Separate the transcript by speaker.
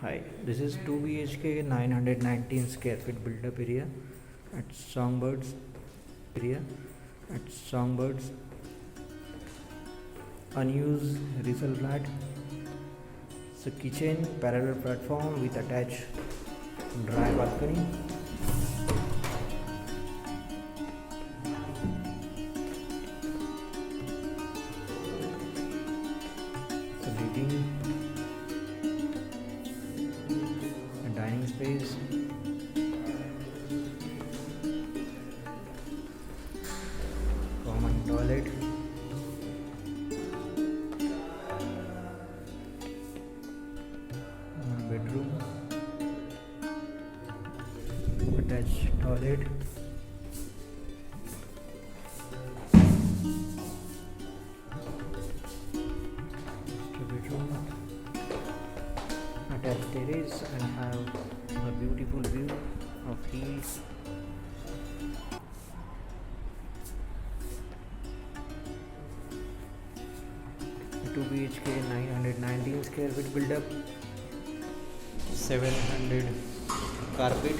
Speaker 1: Hi, this is 2 BHK 919 square feet build up area at Songbirds unused resale flat. It's a kitchen parallel platform with attached dry balcony. It's a living and dining space. Common toilet. One bedroom. Attached toilet. Master bedroom. Attached terrace and have a beautiful view of hills. 2 BHK 919 square feet build up, 700 carpet.